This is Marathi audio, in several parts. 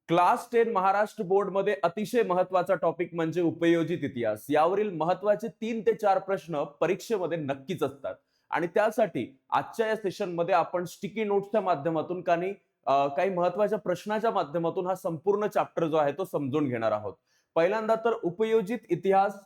क्लास 10 महाराष्ट्र बोर्ड मध्ये अतिशय महत्वाचा टॉपिक म्हणजे उपयोजित इतिहास. यावरील महत्वाचे 3 ते 4 प्रश्न परीक्षेमध्ये नक्कीच असतात. आणि त्यासाठी आजच्या या सेशन मध्ये आपण स्टिकी नोट्सच्या माध्यमातून काही महत्वाच्या प्रश्नाच्या माध्यमातून हा संपूर्ण चॅप्टर जो आहे तो समजून घेणार आहोत. पहिल्यांदा तर उपयोजित इतिहास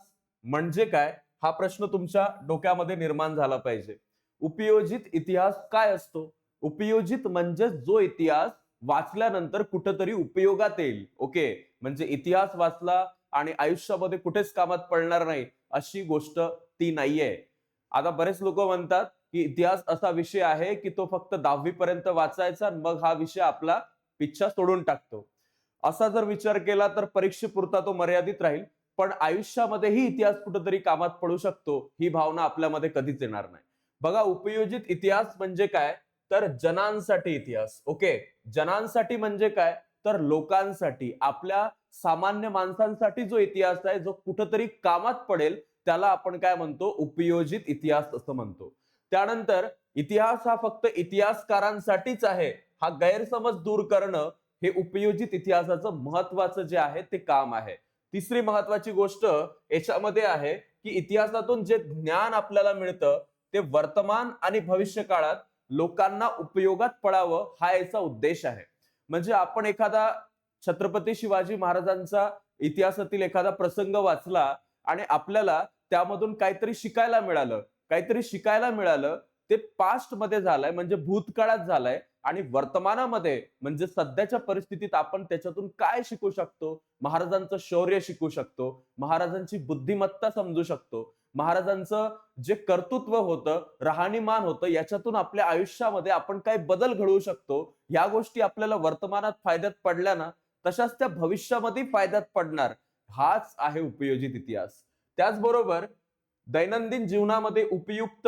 म्हणजे काय हा प्रश्न तुमच्या डोक्यामध्ये निर्माण झाला पाहिजे. उपयोजित इतिहास काय असतो? उपयोजित म्हणजे जो इतिहास वाचल्यानंतर कुठेतरी उपयोगात येईल. ओके, म्हणजे इतिहास वाचला आणि आयुष्यामध्ये कुठेच कामात पडणार नाही अशी गोष्ट ती नाहीये. आता बरेच लोक म्हणतात की इतिहास असा विषय आहे की तो फक्त 10वी पर्यंत वाचायचा आणि मग हा विषय आपला पिच्छा सोडून टाकतो. असा जर विचार केला तर परीक्षेपुरता तो मर्यादित राहील. पण आयुष्यामध्येही इतिहास कुठेतरी कामात पडू शकतो ही भावना आपल्यामध्ये कधीच येणार नाही. बघा, उपयोजित इतिहास म्हणजे काय, तर जनांसाठी इतिहास. ओके, जनांसाठी म्हणजे काय, तर लोकांसाठी, आपल्या सामान्य माणसांसाठी जो इतिहास आहे जो कुठेतरी कामात पडेल त्याला आपण काय म्हणतो, उपयोजित इतिहास असं म्हणतो. त्यानंतर इतिहास हा फक्त इतिहासकारांसाठीच आहे हा गैरसमज दूर करणं हे उपयोजित इतिहासाचं महत्वाचं जे आहे ते काम आहे. तिसरी महत्वाची गोष्ट याच्यामध्ये आहे की इतिहासातून जे ज्ञान आपल्याला मिळतं ते वर्तमान आणि भविष्य काळात लोकांना उपयोगात पडावं हा याचा उद्देश आहे. म्हणजे आपण एखादा छत्रपती शिवाजी महाराजांचा इतिहासातील एखादा प्रसंग वाचला आणि आपल्याला त्यामधून काहीतरी शिकायला मिळालं ते पास्ट मध्ये झालंय, म्हणजे भूतकाळात झालंय. आणि वर्तमानामध्ये म्हणजे सध्याच्या परिस्थितीत आपण त्याच्यातून काय शिकू शकतो, महाराजांचं शौर्य शिकू शकतो, महाराजांची बुद्धिमत्ता समजू शकतो, महाराजांचं जे कर्तृत्व होतं, राहणीमान होतं, याच्यातून आपल्या आयुष्यामध्ये आपण काय बदल घडवू शकतो, या गोष्टी आपल्याला वर्तमानात फायद्यात पडल्या ना, तशाच त्या भविष्यामध्ये फायद्यात पडणार. हाच आहे उपयोजित इतिहास. त्याचबरोबर दैनंदिन जीवनामध्ये उपयुक्त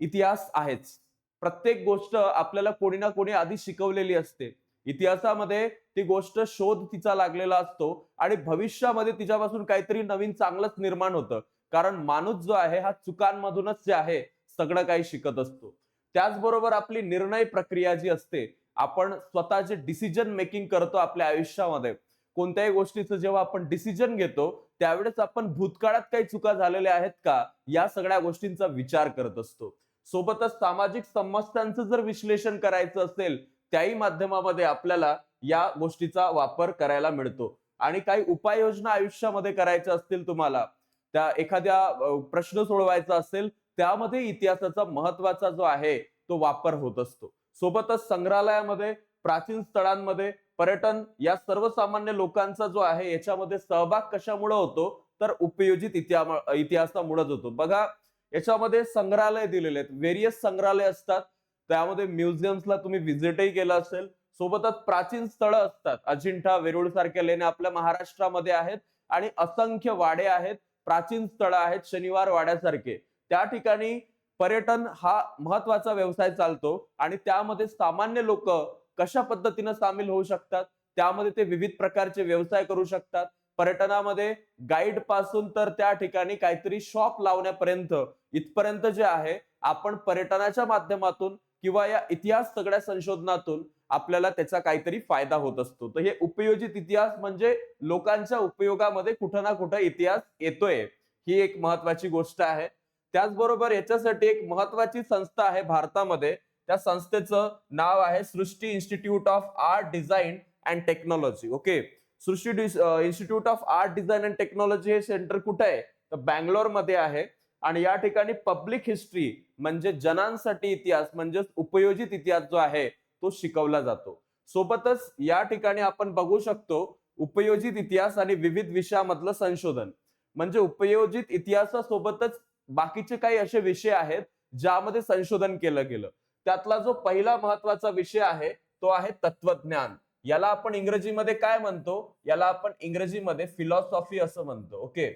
इतिहास आहेच. प्रत्येक गोष्ट आपल्याला कोणी ना कोणी आधी शिकवलेली असते. इतिहासामध्ये ती गोष्ट शोध तिचा लागलेला असतो आणि भविष्यामध्ये तिच्यापासून काहीतरी नवीन चांगलंच निर्माण होतं. कारण माणूस जो आहे हा चुकांमधूनच जे आहे सगळं काही शिकत असतो. त्याचबरोबर आपली निर्णय प्रक्रिया जी असते, आपण स्वतःचे डिसिजन मेकिंग करतो आपल्या आयुष्यामध्ये. कोणत्याही गोष्टीचं जेव्हा आपण डिसिजन घेतो त्यावेळेस आपण भूतकाळात काही चुका झालेल्या आहेत का या सगळ्या गोष्टींचा विचार करत असतो. सोबतच सामाजिक समस्यांचं जर विश्लेषण करायचं असेल त्याही माध्यमामध्ये आपल्याला या गोष्टीचा वापर करायला मिळतो. आणि काही उपाययोजना आयुष्यामध्ये करायच्या असतील तुम्हाला, त्या एखाद्या प्रश्न सोडवायचा असेल त्यामध्ये इतिहासाचा महत्वाचा जो आहे तो वापर होत असतो. सोबतच संग्रहालयामध्ये, प्राचीन स्थळांमध्ये, पर्यटन या सर्वसामान्य लोकांचा जो आहे याच्यामध्ये सहभाग कशामुळे होतो, तर उपयोजित इतिहासामुळेच होतो. बघा, याच्यामध्ये संग्रहालय दिलेले आहेत, व्हेरियस संग्रहालय असतात. त्यामध्ये म्युझियम्सला तुम्ही व्हिजिटही केलं असेल. सोबतच प्राचीन स्थळं असतात, अजिंठा वेरूळ सारख्या लेण्या आपल्या महाराष्ट्रामध्ये आहेत. आणि असंख्य वाडे आहेत, प्राचीन स्थळं आहेत, शनिवार वाड्यासारखे. त्या ठिकाणी पर्यटन हा महत्वाचा व्यवसाय चालतो आणि त्यामध्ये सामान्य लोक कशा पद्धतीने सामील होऊ शकतात, त्यामध्ये ते विविध प्रकारचे व्यवसाय करू शकतात. पर्यटनामध्ये गाईड पासून तर त्या ठिकाणी काहीतरी शॉप लावण्यापर्यंत इथपर्यंत जे आहे आपण पर्यटनाच्या माध्यमातून किंवा या इतिहास सगळ्या संशोधनातून आपल्याला त्याचा काहीतरी फायदा होत असतो. तर हे उपयोजित इतिहास म्हणजे लोकांच्या उपयोगामध्ये कुठं ना कुठं इतिहास येतोय, ही एक महत्वाची गोष्ट आहे. त्याचबरोबर याच्यासाठी एक महत्वाची संस्था आहे भारतामध्ये. त्या संस्थेचं नाव आहे Srishti institute of art design and technology. Okay, Srishti institute of art design and technology हे सेंटर कुठे आहे, तर बँगलोर मध्ये आहे. आणि या ठिकाणी पब्लिक हिस्ट्री म्हणजे जनांसाठी इतिहास म्हणजे उपयोजित इतिहास जो आहे तो शिकवला जातो. सोबतच या ठिकाणी आपण बघू शकतो उपयोजित इतिहास आणि विविध विषयामधलं संशोधन. म्हणजे उपयोजित इतिहासासोबतच बाकीचे काही असे विषय आहेत ज्यामध्ये संशोधन केलं गेलं. त्यातला जो पहिला महत्वाचा विषय आहे तो आहे तत्वज्ञान. याला आपण इंग्रजीमध्ये काय म्हणतो, याला आपण इंग्रजीमध्ये फिलॉसॉफी असं म्हणतो. ओके,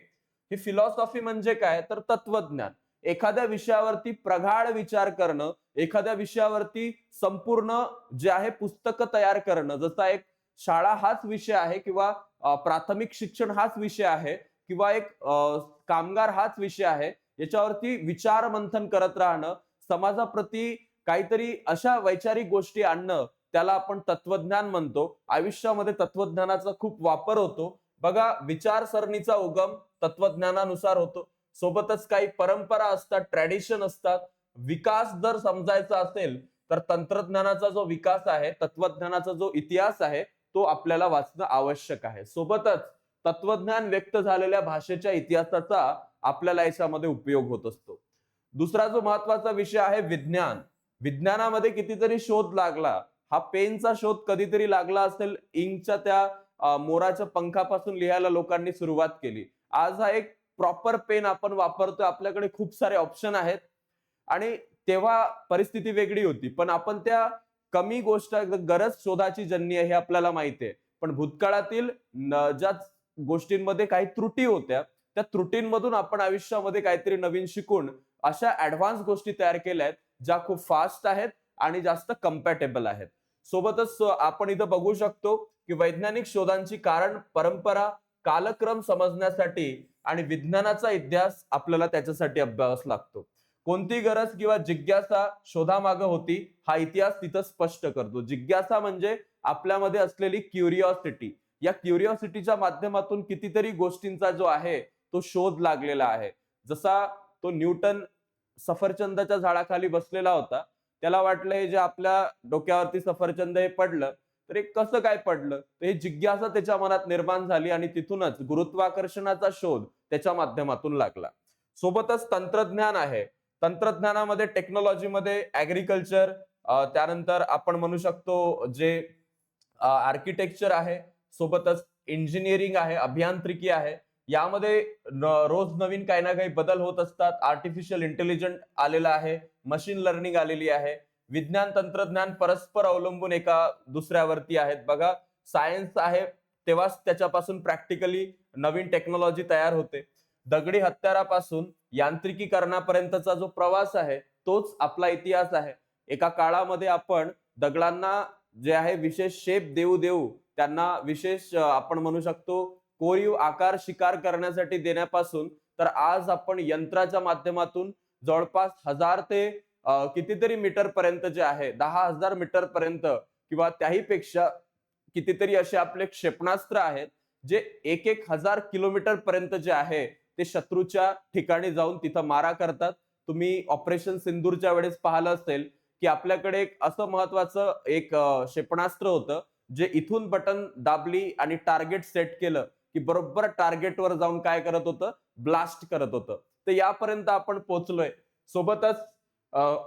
ही फिलॉसॉफी म्हणजे काय, तर तत्वज्ञान. एखाद्या विषयावरती प्रगाढ विचार करणं, एखाद्या विषयावरती संपूर्ण जे आहे पुस्तकं तयार करणं. जसा एक शाळा हाच विषय आहे किंवा प्राथमिक शिक्षण हाच विषय आहे किंवा एक कामगार हाच विषय आहे. याच्यावरती विचार मंथन करत राहणं, समाजाप्रती काहीतरी अशा वैचारिक गोष्टी आणणं, त्याला आपण तत्वज्ञान म्हणतो. आयुष्यामध्ये तत्वज्ञानाचा खूप वापर होतो. बघा, विचारसरणीचा उगम तत्वज्ञानानुसार होतो. सोबतच काही परंपरा असतात, ट्रॅडिशन असतात. विकास जर समजायचा असेल तर तंत्रज्ञानाचा जो विकास आहे, तत्वज्ञानाचा जो इतिहास आहे, तो आपल्याला वाचणं आवश्यक आहे. सोबतच तत्वज्ञान व्यक्त झालेल्या भाषेच्या इतिहासाचा आपल्याला याच्यामध्ये उपयोग होत असतो. दुसरा जो महत्वाचा विषय आहे विज्ञान. विज्ञानामध्ये कितीतरी शोध लागला. हा पेनचा शोध कधीतरी लागला असेल, इंकच्या त्या मोराच्या पंखापासून लिहायला लोकांनी सुरुवात केली. आज हा एक प्रॉपर पेन आपण वापरतोय. आपल्याकडे खूप सारे ऑप्शन आहेत आणि तेव्हा परिस्थिती वेगळी होती. पण आपण त्या कमी गोष्ट गरज शोधाची जन्य आहे हे आपल्याला माहिती आहे. पण भूतकाळातील ज्या गोष्टींमध्ये काही त्रुटी होत्या, त्या त्रुटींमधून आपण आयुष्यामध्ये काहीतरी नवीन शिकून अशा ऍडव्हान्स गोष्टी तयार केल्या आहेत, ज्या खूप फास्ट आहेत आणि जास्त कम्पॅटेबल आहेत. सोबतच आपण इथं बघू शकतो की वैज्ञानिक शोधांची कारण, परंपरा, कालक्रम समजण्यासाठी आणि विज्ञानाचा इतिहास आपल्याला त्याच्यासाठी अभ्यास लागतो. कोणती गरज किंवा जिज्ञासा शोधामागे होती, हा इतिहास तिथं स्पष्ट करतो. जिज्ञासा म्हणजे आपल्यामध्ये असलेली क्युरिओसिटी. या क्युरिओसिटीच्या माध्यमातून कितीतरी गोष्टींचा जो आहे तो शोध लागलेला आहे. जसा तो न्यूटन सफरचंदाच्या झाडाखाली बसलेला होता. त्याला वाटलं हे जे आपल्या डोक्यावरती सफरचंद हे पडलं, तर हे कसं काय पडलं? तर ही जिज्ञासा त्याच्या मनात निर्माण झाली आणि तिथूनच गुरुत्वाकर्षणाचा शोध त्याच्या माध्यमातून लागला. सोबतच तंत्रज्ञान आहे. तंत्रज्ञानामध्ये, टेक्नॉलॉजीमध्ये ऍग्रीकल्चर, त्यानंतर आपण म्हणू शकतो जे आर्किटेक्चर आहे, सोबतच इंजिनिअरिंग आहे, अभियांत्रिकी आहे. यामध्ये रोज नवीन काही ना काही बदल होत असतात. आर्टिफिशियल इंटेलिजन्स आलेला आहे, मशीन लर्निंग आलेली आहे. विज्ञान तंत्रज्ञान परस्पर अवलंबून एका दुसऱ्यावरती आहेत. बघा, सायन्स आहे तेव्हाच त्याच्यापासून प्रॅक्टिकली नवीन टेक्नॉलॉजी तयार होते. दगडी हत्यारापासून यांत्रिकीकरणापर्यंतचा जो प्रवास आहे तोच आपला इतिहास आहे. एका काळामध्ये आपण दगडांना जे आहे विशेष शेप देऊ देऊ त्यांना विशेष आपण म्हणू शकतो कोरीव आकार शिकार करण्यासाठी देण्यापासून तर आज आपण यंत्राच्या माध्यमातून जवळपास 1000 ते कितीतरी मीटर पर्यंत जे आहे 10,000 मीटर पर्यंत किंवा त्याही पेक्षा कितीतरी असे आपले क्षेपणास्त्र आहेत जे 1,000 किलोमीटर पर्यंत जे आहे ते शत्रूच्या ठिकाणी जाऊन तिथं मारा करतात. तुम्ही ऑपरेशन सिंदूरच्या वेळेस पाहिलं असेल की आपल्याकडे एक असं महत्वाचं एक क्षेपणास्त्र होतं जे इथून बटन दाबली आणि टार्गेट सेट केलं की बरोबर टार्गेटवर जाऊन काय करत होतं, ब्लास्ट करत होतं. तर यापर्यंत आपण पोहोचलोय. सोबतच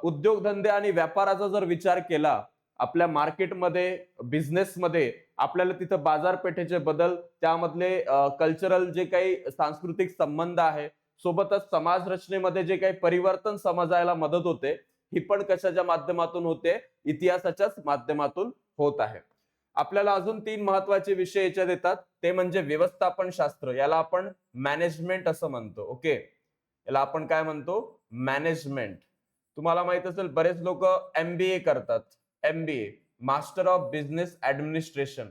उद्योगधंदे आणि व्यापाराचा जर विचार केला आपल्या मार्केटमध्ये, बिझनेसमध्ये, आपल्याला तिथं बाजारपेठेचे बदल, त्यामधले कल्चरल जे काही सांस्कृतिक संबंध आहे, सोबतच समाज रचनेमध्ये जे काही परिवर्तन समजायला मदत होते, ही पण कशाच्या माध्यमातून होते? इतिहासाच्याच माध्यमातून होत आहे. आपल्याला अजून 3 महत्वाचे विषय याच्यात येतात. ते म्हणजे व्यवस्थापन शास्त्र. याला आपण मॅनेजमेंट असं म्हणतो. ओके, याला आपण काय म्हणतो? मॅनेजमेंट. तुम्हाला माहित असेल बरेच लोक MBA करतात. MBA, master of business administration.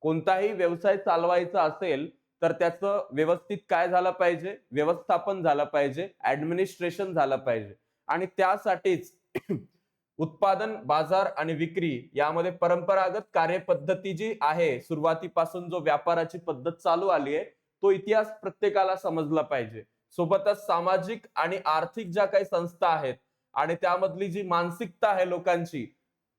कोणताही व्यवसाय चालवायचा असेल तर त्याचं व्यवस्थित काय झालं पाहिजे? व्यवस्थापन झालं पाहिजे, ऍडमिनिस्ट्रेशन झालं पाहिजे. आणि त्यासाठीच उत्पादन, बाजार आणि विक्री यामध्ये परंपरागत कार्यपद्धती जी आहे, सुरुवातीपासून जो व्यापाराची पद्धत चालू आली आहे, तो इतिहास प्रत्येकाला समजला पाहिजे. सोबतच सामाजिक आणि आर्थिक ज्या काही संस्था आहेत आणि त्यामधली जी मानसिकता आहे लोकांची,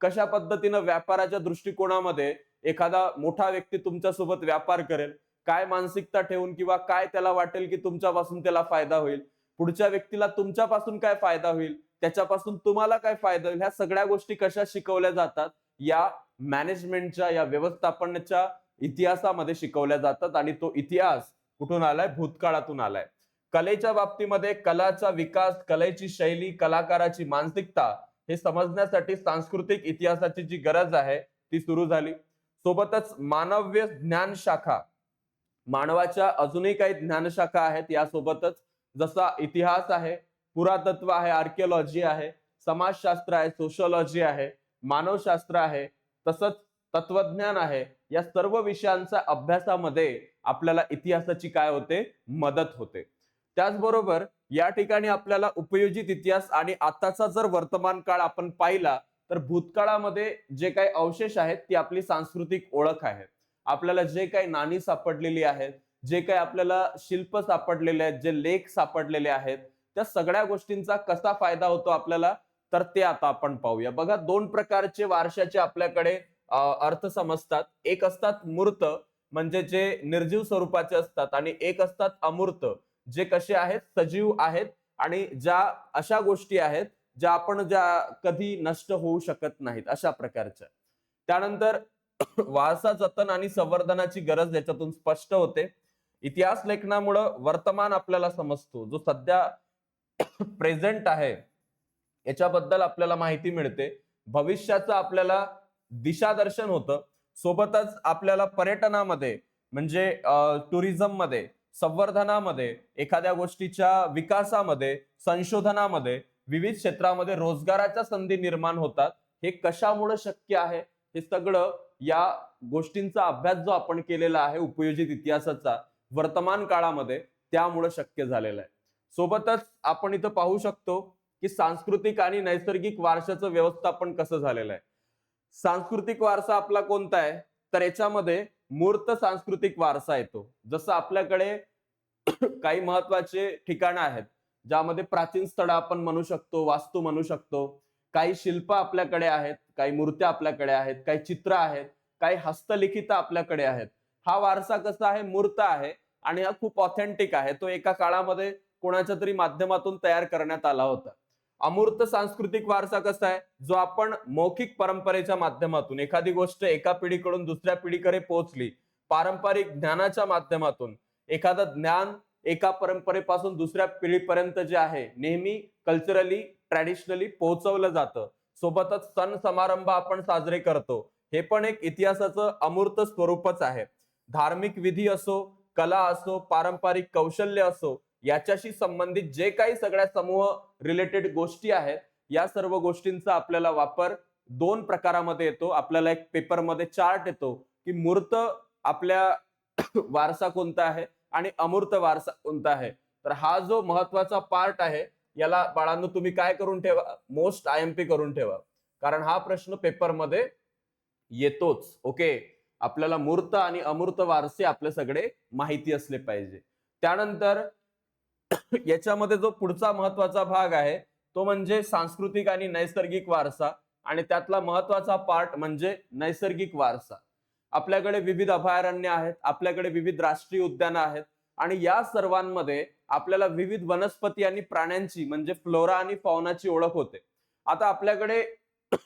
कशा पद्धतीनं व्यापाराच्या दृष्टिकोनामध्ये एखादा मोठा व्यक्ती तुमच्यासोबत व्यापार करेल, काय मानसिकता ठेवून किंवा काय त्याला वाटेल की तुमच्यापासून त्याला फायदा होईल, पुढच्या व्यक्तीला तुमच्यापासून काय फायदा होईल, त्याच्यापासून तुम्हाला काय फायदा होईल, ह्या सगळ्या गोष्टी कशा शिकवल्या जातात? या मॅनेजमेंटच्या, या व्यवस्थापनाच्या इतिहासामध्ये शिकवल्या जातात आणि तो इतिहास कुठून आलाय? भूतकाळातून आलाय. कलेच्या बाबतीमध्ये कलाचा विकास, कलेची शैली, कलाकाराची मानसिकता हे समजण्यासाठी सांस्कृतिक इतिहासाची जी गरज आहे ती सुरू झाली. सोबतच मानव्य ज्ञान शाखा, मानवाच्या अजूनही काही ज्ञानशाखा आहेत यासोबतच, जसा इतिहास आहे, पुरातत्व आहे, आर्किओलॉजी आहे, समाजशास्त्र आहे, सोशिओलॉजी आहे, मानवशास्त्र आहे, तसंच तत्वज्ञान आहे. या सर्व विषयांच्या अभ्यासामध्ये आपल्याला इतिहासाची काय होते? मदत होते. त्याचबरोबर या ठिकाणी आपल्याला उपयोजित इतिहास आणि आताचा जर वर्तमान काळ आपण पाहिला तर भूतकाळामध्ये जे काही अवशेष आहेत ती आपली सांस्कृतिक ओळख आहे. आपल्याला जे काही नाणी सापडलेली आहेत, जे काही आपल्याला शिल्प सापडलेले आहेत, जे लेख सापडलेले आहेत, त्या सगळ्या गोष्टींचा कसा फायदा होतो आपल्याला, तर ते आता आपण पाहूया. बघा, दोन प्रकारचे वारशाचे आपल्याकडे अर्थ समजतात. एक असतात मूर्त, म्हणजे जे निर्जीव स्वरूपाचे असतात, आणि एक असतात अमूर्त, जे कसे आहेत, सजीव आहेत, आणि ज्या अशा गोष्टी आहेत ज्या कधी नष्ट होऊ शकत नाहीत, अशा प्रकारच्या. त्यानंतर वारसा जतन आणि संवर्धनाची गरज याच्यातून स्पष्ट होते. इतिहास लेखनामुळे वर्तमान आपल्याला समजतो, जो सध्या प्रेझेंट आहे याच्याबद्दल आपल्याला माहिती मिळते. भविष्याचं आपल्याला दिशादर्शन होतं. सोबतच आपल्याला पर्यटनामध्ये, म्हणजे टुरिझम मध्ये, संवर्धनामध्ये, एखाद्या गोष्टीच्या विकासामध्ये, संशोधनामध्ये, विविध क्षेत्रामध्ये रोजगाराच्या संधी निर्माण होतात. हे कशामुळे शक्य आहे? हे सगळं या गोष्टींचा अभ्यास जो आपण केलेला आहे उपयोजित इतिहासाचा वर्तमान काळामध्ये, त्यामुळे शक्य झालेलं आहे. सोबतच आपण इथं पाहू शकतो की सांस्कृतिक आणि नैसर्गिक वारशाचं व्यवस्थापन कसं झालेलं आहे. सांस्कृतिक वारसा आपला कोणता आहे, तर याच्यामध्ये मूर्त सांस्कृतिक वारसा येतो. जसं आपल्याकडे काही महत्वाचे ठिकाणं आहेत ज्यामध्ये प्राचीन स्थळं आपण म्हणू शकतो, वास्तू म्हणू शकतो, काही शिल्प आपल्याकडे आहेत, काही मूर्त्या आपल्याकडे आहेत, काही चित्र आहेत, काही हस्तलिखित आपल्याकडे आहेत. हा वारसा कसा आहे, मूर्त आहे, आणि हा खूप ऑथेंटिक आहे. तो एका काळामध्ये कोणाच्या तरी माध्यमातून तयार करण्यात आला होता. अमूर्त सांस्कृतिक वारसा कसा आहे, जो आपण मौखिक परंपरेच्या माध्यमातून, एखादी गोष्ट एका पिढीकडून दुसऱ्या पिढीकडे पोहोचली, पारंपरिक ज्ञानाच्या माध्यमातून एखादं ज्ञान एका परंपरेपासून दुसऱ्या पिढीपर्यंत जे आहे नेहमी कल्चरली, ट्रॅडिशनली पोहोचवलं जातं. सोबतच सण समारंभ आपण साजरे करतो. हे पण एक इतिहासाचं अमूर्त स्वरूपच आहे. धार्मिक विधी असो, कला असो, पारंपरिक कौशल्य असो, याच्याशी संबंधित जे काही सगळ्या समूह रिलेटेड गोष्टी आहेत, या सर्व गोष्टींचा आपल्याला वापर दोन प्रकारामध्ये येतो. आपल्याला एक पेपरमध्ये चार्ट येतो की मूर्त आपल्या वारसा कोणता आहे आणि अमूर्त वारसा कोणता आहे. तर हा जो महत्वाचा पार्ट आहे, याला बाळांनो तुम्ही काय करून ठेवा, मोस्ट आयएमपी करून ठेवा, कारण हा प्रश्न पेपरमध्ये येतोच. ओके, आपल्याला मूर्त आणि अमूर्त वारसे आपले सगळे माहिती असले पाहिजे. त्यानंतर याच्यामध्ये जो पुढचा महत्वाचा भाग आहे तो म्हणजे सांस्कृतिक आणि नैसर्गिक वारसा, आणि त्यातला महत्वाचा पार्ट म्हणजे नैसर्गिक वारसा. आपल्याकडे विविध अभयारण्य आहेत, आपल्याकडे विविध राष्ट्रीय उद्यानं आहेत, आणि या सर्वांमध्ये आपल्याला विविध वनस्पती आणि प्राण्यांची, म्हणजे फ्लोरा आणि फौनाची ओळख होते. आता आपल्याकडे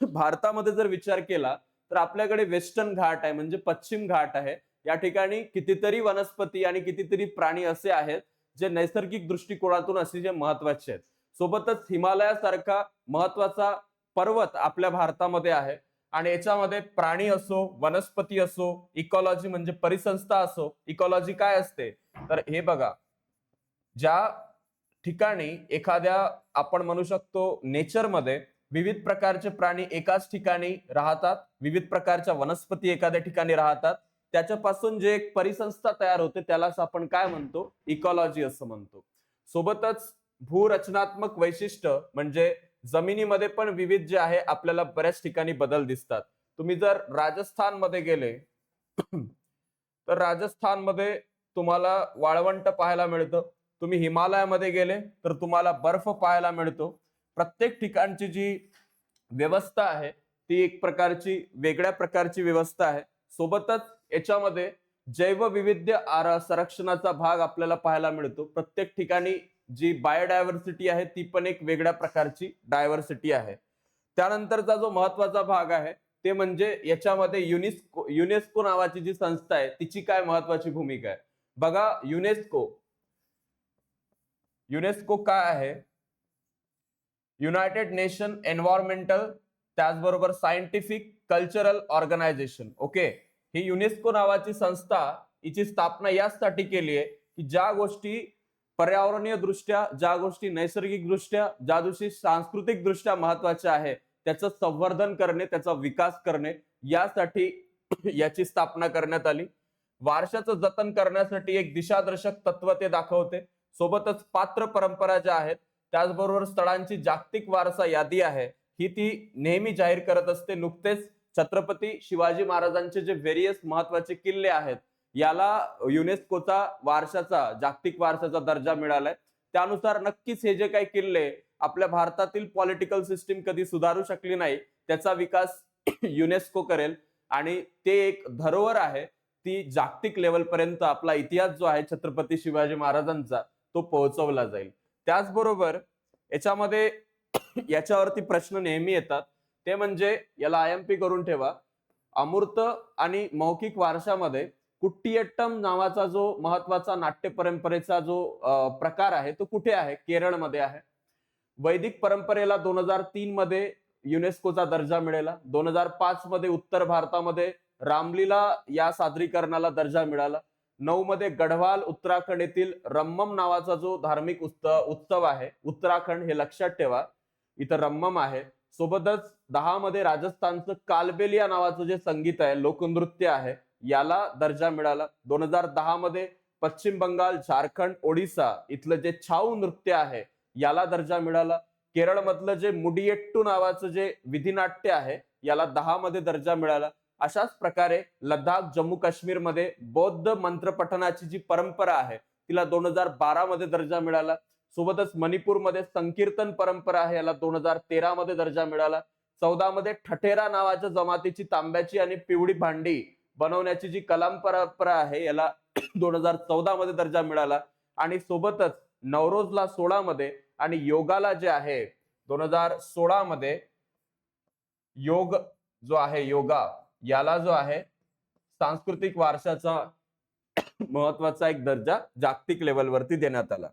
भारतामध्ये जर विचार केला तर आपल्याकडे वेस्टर्न घाट आहे, म्हणजे पश्चिम घाट आहे. या ठिकाणी कितीतरी वनस्पती आणि कितीतरी प्राणी असे आहेत जे नैसर्गिक दृष्टिकोनातून अतिशय महत्वाचे आहेत. सोबतच हिमालयासारखा महत्वाचा पर्वत आपल्या भारतामध्ये आहे, आणि याच्यामध्ये प्राणी असो, वनस्पती असो, इकॉलॉजी म्हणजे परिसंस्था असो. इकॉलॉजी काय असते, तर हे बघा, ज्या ठिकाणी एखाद्या, आपण म्हणू शकतो, नेचरमध्ये विविध प्रकारचे प्राणी एकाच ठिकाणी राहतात, विविध प्रकारच्या वनस्पती एखाद्या ठिकाणी राहतात, त्याच्यापासून जे एक परिसंस्था तयार होते त्यालाच आपण काय म्हणतो, इकॉलॉजी असं म्हणतो. सोबतच भूरचनात्मक वैशिष्ट्य, म्हणजे जमिनीमध्ये पण विविध जे आहे आपल्याला बऱ्याच ठिकाणी बदल दिसतात. तुम्ही जर राजस्थानमध्ये गेले तर राजस्थानमध्ये तुम्हाला वाळवंट पाहायला मिळतं. तुम्ही हिमालयामध्ये गेले तर तुम्हाला बर्फ पाहायला मिळतो. प्रत्येक ठिकाणची जी व्यवस्था आहे ती एक प्रकारची वेगळ्या प्रकारची व्यवस्था आहे. सोबतच याच्यामध्ये जैवविविध्य संरक्षणाचा भाग आपल्याला पाहायला मिळतो. प्रत्येक ठिकाणी जी बायोडायव्हर्सिटी आहे ती पण एक वेगळ्या प्रकारची डायव्हर्सिटी आहे. त्यानंतरचा जो महत्वाचा भाग आहे ते म्हणजे याच्यामध्ये युनेस्को नावाची जी संस्था आहे तिची काय महत्वाची भूमिका आहे. बघा, युनेस्को काय आहे, युनायटेड नेशन एन्व्हायरमेंटल, त्याचबरोबर सायंटिफिक कल्चरल ऑर्गनायझेशन. ओके, ही युनेस्को नावाची संस्था, हिची स्थापना यासाठी केली आहे की ज्या गोष्टी पर्यावरणीय दृष्ट्या, ज्या गोष्टी नैसर्गिक दृष्ट्या, ज्या गोष्टी सांस्कृतिक दृष्ट्या महत्वाच्या आहे, त्याचं संवर्धन करणे, त्याचा विकास करणे, यासाठी याची स्थापना करण्यात आली. वारशाचं जतन करण्यासाठी एक दिशादर्शक तत्व ते दाखवते. सोबतच पात्र परंपरा ज्या आहेत, त्याचबरोबर स्थळांची जागतिक वारसा यादी आहे, ही ती नेहमी जाहीर करत असते. नुकतेच छत्रपती शिवाजी महाराजांचे जे व्हेरियस महत्वाचे किल्ले आहेत याला युनेस्कोचा वारशाचा जागतिक वारशाचा दर्जा मिळालाय. त्यानुसार नक्कीच हे जे काही किल्ले आपल्या भारतातील पॉलिटिकल सिस्टीम कधी सुधारू शकली नाही त्याचा विकास युनेस्को करेल आणि ते एक धरोहर आहे. ती जागतिक लेवल पर्यंत आपला इतिहास जो आहे छत्रपती शिवाजी महाराजांचा तो पोहोचवला जाईल. त्याचबरोबर याच्यामध्ये याच्यावरती प्रश्न नेहमी येतात ते म्हणजे याला आयएमपी करून ठेवा. अमूर्त आणि मौखिक वारशामध्ये कुट्टियट्टम नावाचा जो महत्वाचा नाट्य परंपरेचा जो प्रकार आहे तो कुठे आहे? केरळमध्ये आहे. वैदिक परंपरेला 2003 मध्ये युनेस्कोचा दर्जा मिळाला. 2005 मध्ये उत्तर भारतामध्ये रामलीला या सादरीकरणाला दर्जा मिळाला. 9 मध्ये गढवाल उत्तराखंड येथील रम्मम नावाचा जो धार्मिक उत्सव आहे उत्तराखंड हे लक्षात ठेवा इथं रम्मम आहे. सोबतच 10 मध्ये राजस्थानचं कालबेलिया नावाचं जे संगीत आहे लोकनृत्य आहे याला दर्जा मिळाला. 2010 मध्ये पश्चिम बंगाल झारखंड ओडिसा इथलं जे छाऊ नृत्य आहे याला दर्जा मिळाला. केरळमधलं जे मुडियट्टू नावाचं जे विधिनाट्य आहे याला 10 मध्ये दर्जा मिळाला. अशाच प्रकारे लडाख जम्मू काश्मीर मध्ये बौद्ध मंत्र पठणाची जी परंपरा आहे तिला 2012 मध्ये दर्जा मिळाला. सोबतच मणिपूरमध्ये संकीर्तन परंपरा आहे याला 2013 मध्ये दर्जा मिळाला. 14 मध्ये ठठेरा नावाच्या जमातीची तांब्याची आणि पिवळी भांडी बनवण्याची जी कलाम परंपरा आहे याला 2014 मध्ये दर्जा मिळाला. आणि सोबतच नवरोजला 16 मध्ये आणि योगाला जे आहे 2016 मध्ये योग जो आहे योगा याला जो आहे सांस्कृतिक वारशाचा महत्वाचा एक दर्जा जागतिक लेवलवरती देण्यात आला.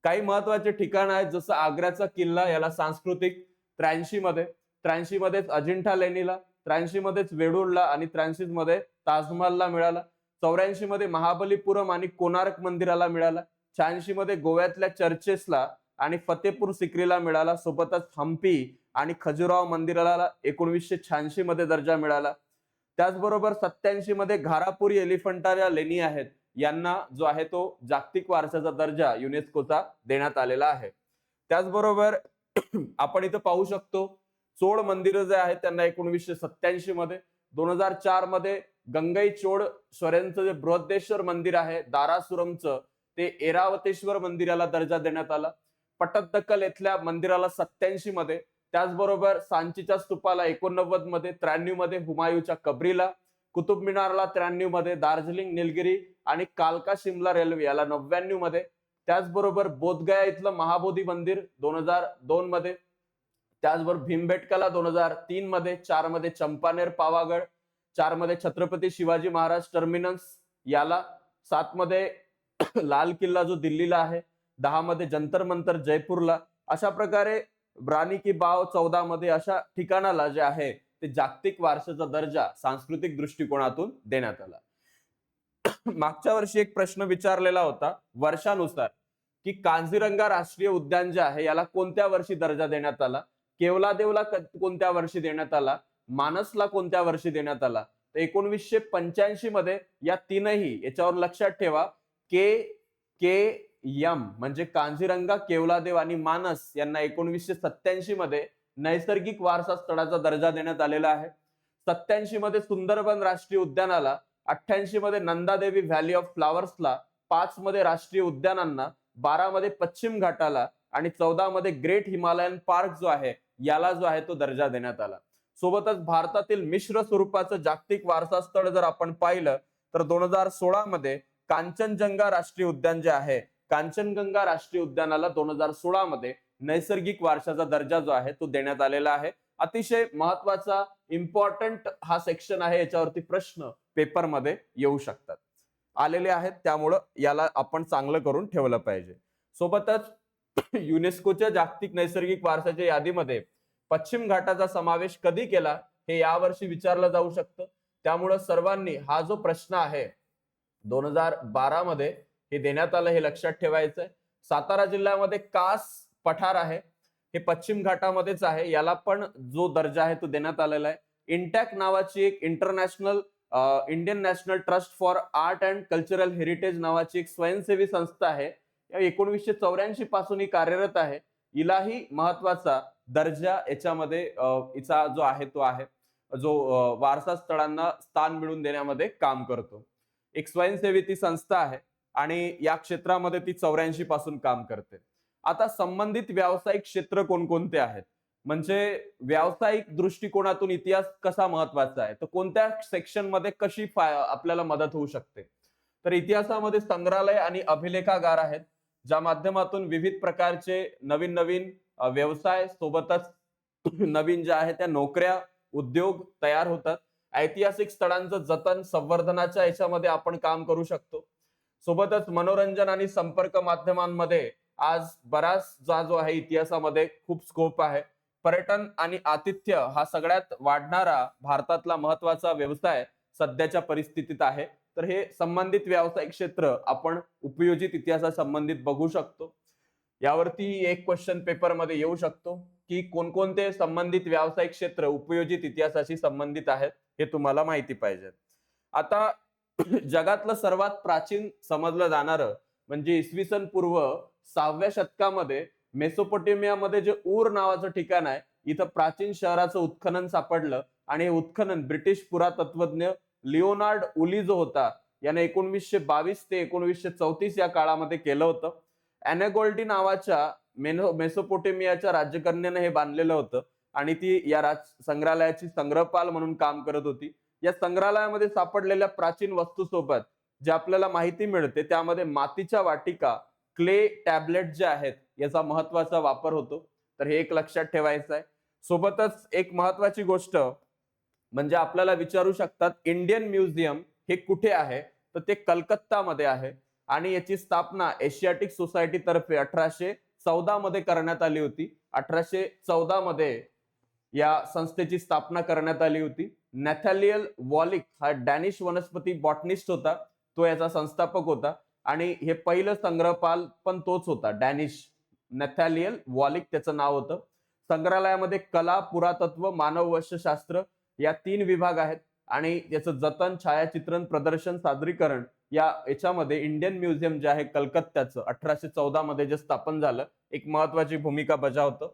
काही महत्वाचे ठिकाण आहेत जसं आग्र्याचा किल्ला याला सांस्कृतिक 83 मध्येच अजिंठा लेणीला, 83 मध्येच वेडूरला आणि 83 मध्ये ताजमहलला मिळाला. 84 मध्ये महाबलीपुरम आणि कोणार्क मंदिराला मिळाला. 86 मध्ये गोव्यातल्या चर्चेसला आणि फतेपूर सिक्रीला मिळाला. सोबतच हम्पी आणि खजुराहो मंदिराला 1986 मध्ये दर्जा मिळाला. त्याचबरोबर 87 मध्ये घारापुरी एलिफंटाच्या लेणी आहेत यांना जो आहे तो जागतिक वारशाचा दर्जा युनेस्कोचा देण्यात आलेला आहे. त्याचबरोबर आपण इथं पाहू शकतो चोळ मंदिर जे आहेत त्यांना 1987 मध्ये, 2004 मध्ये गंगई चोळेश्वरांचं जे बृहदेश्वर मंदिर आहे दारासुरमचं ते ऐरावतेश्वर मंदिराला दर्जा देण्यात आला. पट्टदकल येथल्या मंदिराला 87 मध्ये, त्याचबरोबर सांचीच्या स्तूपाला 89 मध्ये, 93 मध्ये हुमायूच्या कबरीला, कुतुब मिनारला 93 मध्ये, दार्जिलिंग निलगिरी आणि कालका शिमला रेल्वे याला 99 मध्ये, त्याचबरोबर बोधगया इथलं महाबोधी मंदिर 2002 मध्ये, त्याचबरोबर भीमबेटकाला 2003 मध्ये, 4 मध्ये चंपानेर पावागड, 4 मध्ये छत्रपती शिवाजी महाराज टर्मिनस याला, 7 मध्ये लाल किल्ला जो दिल्लीला आहे, 10 मध्ये जंतर मंतर जयपूरला. अशा प्रकारे राणी की बाव 14 मध्ये अशा ठिकाणाला जे आहे ते जागतिक वारशाचा दर्जा सांस्कृतिक दृष्टिकोनातून देण्यात आला. मागच्या वर्षी एक प्रश्न विचारलेला होता वर्षानुसार की काझीरंगा राष्ट्रीय उद्यान जे आहे याला कोणत्या वर्षी दर्जा देण्यात आला, केवलादेवला कोणत्या वर्षी देण्यात आला, मानसला कोणत्या वर्षी देण्यात आला. तर 1985 मध्ये या तीनही याच्यावर लक्षात ठेवा KKM म्हणजे काझीरंगा, केवलादेव आणि मानस यांना 1987 मध्ये नैसर्गिक वारसा स्थळाचा दर्जा देण्यात आलेला आहे. 87 मध्ये सुंदरबन राष्ट्रीय उद्यानाला, 88 मध्ये नंदादेवी व्हॅली ऑफ फ्लावर्सला, 5 मध्ये राष्ट्रीय उद्यानांना, 12 मध्ये पश्चिम घाटाला आणि 14 मध्ये ग्रेट हिमालयन पार्क जो आहे याला जो आहे तो दर्जा देण्यात आला. सोबतच भारतातील मिश्र स्वरूपाचं जागतिक वारसा स्थळ जर आपण पाहिलं तर 2016 मध्ये कांचनजंगा राष्ट्रीय उद्यान जे आहे कांचनगंगा राष्ट्रीय उद्यानाला 2016 मध्ये नैसर्गिक वारशाचा दर्जा जो आहे तो देण्यात आलेला आहे. अतिशय महत्वाचा इम्पॉर्टंट हा सेक्शन आहे, याच्यावरती प्रश्न पेपरमध्ये येऊ शकतात, आलेले आहेत, त्यामुळं याला आपण चांगलं करून ठेवलं पाहिजे. सोबतच युनेस्कोच्या जागतिक नैसर्गिक वारसाच्या यादीमध्ये पश्चिम घाटाचा समावेश कधी केला हे यावर्षी विचारलं जाऊ शकतं. त्यामुळं सर्वांनी हा जो प्रश्न आहे 2012 मध्ये हे देण्यात आलं हे लक्षात ठेवायचंय. सातारा जिल्ह्यामध्ये कास पठार आहे हे पश्चिम घाटामध्येच आहे, याला पण जो दर्जा आहे तो देण्यात आलेला आहे. इंटॅक नावाची एक international Indian national trust for art and cultural heritage नावाची एक स्वयंसेवी संस्था आहे, 1984 पासून ही कार्यरत आहे. हिलाही महत्वाचा दर्जा याच्यामध्ये हिचा जो आहे तो आहे, जो वारसा स्थळांना स्थान मिळवून देण्यामध्ये काम करतो. एक स्वयंसेवी ती संस्था आहे आणि या क्षेत्रामध्ये ती 84 पासून काम करते. आता संबंधित व्यावसायिक क्षेत्र कोणकोणते आहेत? म्हणजे व्यावसायिक दृष्टिकोनातून इतिहास कसा महत्वाचा आहे, तर कोणत्या सेक्शन मध्ये कशी आपल्याला मदत होऊ शकते? तर इतिहासामध्ये संग्रहालय आणि अभिलेखागार आहेत, ज्या माध्यमातून विविध प्रकारचे नवीन नवीन व्यवसाय सोबतच नवीन ज्या आहेत त्या नोकऱ्या, उद्योग तयार होतात. ऐतिहासिक स्थळांचं जतन संवर्धनाच्या याच्यामध्ये आपण काम करू शकतो. सोबतच मनोरंजन आणि संपर्क माध्यमांमध्ये आज बराच जो आहे इतिहासामध्ये खूप स्कोप आहे. पर्यटन आणि आतिथ्य हा सगळ्यात वाढणारा भारतातला महत्वाचा व्यवसाय सध्याच्या परिस्थितीत आहे. तर हे संबंधित व्यावसायिक क्षेत्र आपण उपयोजित इतिहासासंबंधित बघू शकतो. यावरती एक क्वेश्चन पेपर मध्ये येऊ शकतो की कोणकोणते संबंधित व्यावसायिक क्षेत्र उपयोजित इतिहासाशी संबंधित आहेत, हे तुम्हाला माहिती पाहिजे. आता जगातलं सर्वात प्राचीन समजलं जाणारं म्हणजे इसवी सन पूर्व 6व्या शतकामध्ये मेसोपोटेमियामध्ये जे ऊर नावाचं ठिकाण आहे, इथं प्राचीन शहराचं उत्खनन सापडलं आणि हे उत्खनन ब्रिटिश पुरातत्वज्ञ लिओनार्ड उली जो होता याने 1922 ते 1934 या काळामध्ये केलं होतं. अॅनागोल्डी नावाच्या मेसोपोटेमियाच्या राज्यकन्याने हे बांधलेलं होतं आणि ती या संग्रहालयाची संग्रहपाल म्हणून काम करत होती. या संग्रहालयामध्ये सापडलेल्या प्राचीन वस्तूसोबत जे आपल्याला माहिती मिळते त्यामध्ये मातीच्या वाटिका, क्ले टॅबलेट जे आहेत याचा महत्वाचा वापर होतो. तर हे एक लक्षात ठेवायचं आहे. सोबतच एक महत्वाची गोष्ट म्हणजे आपल्याला विचारू शकतात इंडियन म्युझियम हे कुठे आहे, तर ते कलकत्तामध्ये आहे आणि याची स्थापना एशियाटिक सोसायटी तर्फे 1814 मध्ये करण्यात आली होती. 1814 मध्ये या संस्थेची स्थापना करण्यात आली होती. नॅथॅलियल वॉलिक हा डॅनिश वनस्पती बॉटनिस्ट होता, तो याचा संस्थापक होता आणि हे पहिलं संग्रहपाल पण तोच होता, डॅनिश नॅथॅलियल वॉलिक त्याचं नाव होतं. संग्रहालयामध्ये कला, पुरातत्व, मानव वंशशास्त्र या 3 विभाग आहेत आणि याचं जतन, छायाचित्रण, प्रदर्शन, सादरीकरण याच्यामध्ये इंडियन म्युझियम जे आहे कलकत्त्याचं 1814 मध्ये जे स्थापन झालं एक महत्वाची भूमिका बजावतं.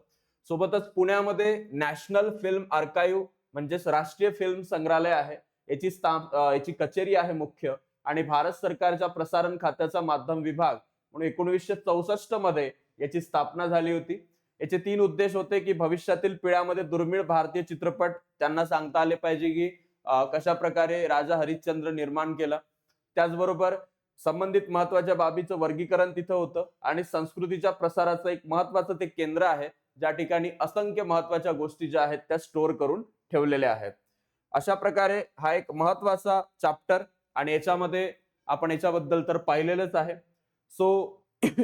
सोबतच पुण्यामध्ये नॅशनल फिल्म आर्काइव्ह म्हणजेच राष्ट्रीय फिल्म संग्रहालय आहे, याची कचेरी आहे मुख्य आणि भारत सरकारच्या प्रसारण खात्याचा माध्यम विभाग म्हणून 1964 मध्ये याची स्थापना झाली होती. याचे 3 उद्देश होते की भविष्यातील पिढ्यामध्ये दुर्मिळ भारतीय चित्रपट त्यांना सांगता आले पाहिजे की कशा प्रकारे राजा हरिश्चंद्र निर्माण केला. त्याचबरोबर संबंधित महत्वाच्या बाबीचं वर्गीकरण तिथं होतं आणि संस्कृतीच्या प्रसाराचं एक महत्वाचं ते केंद्र आहे, ज्या ठिकाणी असंख्य महत्वाच्या गोष्टी ज्या आहेत त्या स्टोअर करून ठेवलेल्या आहेत. अशा प्रकारे हा एक महत्वाचा चॅप्टर आणि याच्यामध्ये आपण याच्याबद्दल तर पाहिलेलंच आहे. सो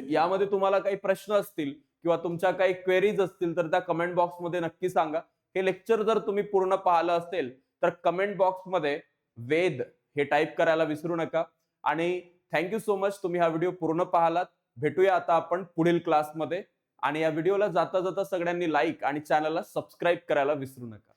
यामध्ये तुम्हाला काही प्रश्न असतील किंवा तुमच्या काही क्वेरीज असतील तर त्या कमेंट बॉक्समध्ये नक्की सांगा. हे लेक्चर जर तुम्ही पूर्ण पाहिलं असेल तर कमेंट बॉक्समध्ये वेद हे टाईप करायला विसरू नका आणि थँक्यू सो मच, तुम्ही हा व्हिडिओ पूर्ण पाहिलात. भेटूया आता आपण पुढील क्लासमध्ये आणि या व्हिडिओला जाता जाता सगळ्यांनी लाईक आणि चॅनलला सबस्क्राईब करायला विसरू नका.